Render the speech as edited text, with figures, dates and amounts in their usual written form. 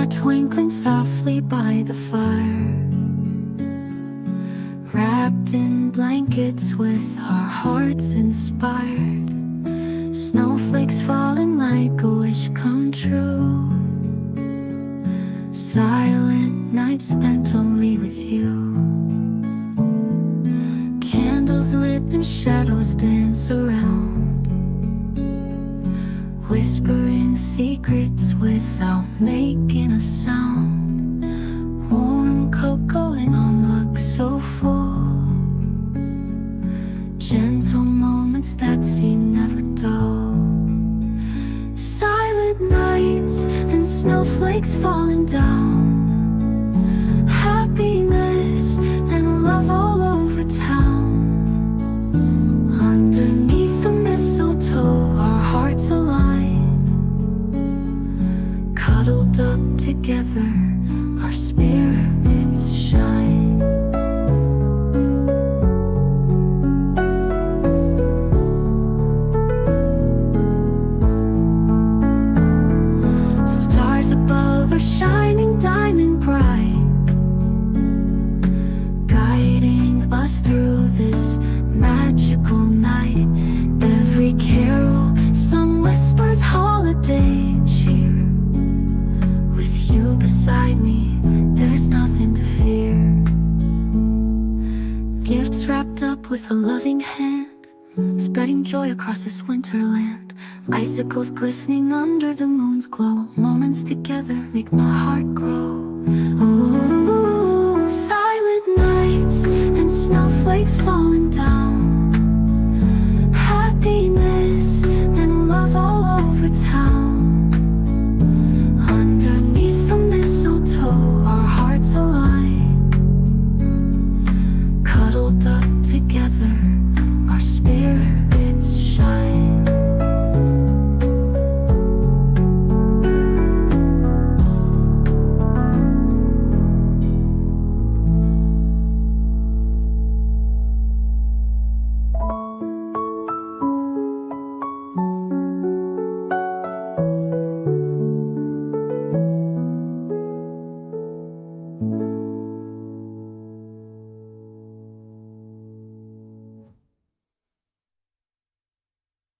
star twinkling softly by the fire, wrapped in blankets with our hearts inspired. Snowflakes falling like a wish come true. Silent nights spent only with you. Candles lit and shadows dance around, whispering secrets without making a sound. Warm cocoa in our mug so full, gentle moments that seem never dull. Silent nights and snowflakes falling down, happiness and love all over town. Underneath the mistletoe, our hearts align, cuddled up together, our spirits shine. Stars above are shining diamond bright, guiding us through this magical night. Every carol sung whispers holiday cheer. With you beside me, there's nothing to fear. Gifts wrapped up with a loving hand, spreading joy across this winterland. Icicles glistening under the moon's glow. Moments together make my heart grow. Ooh.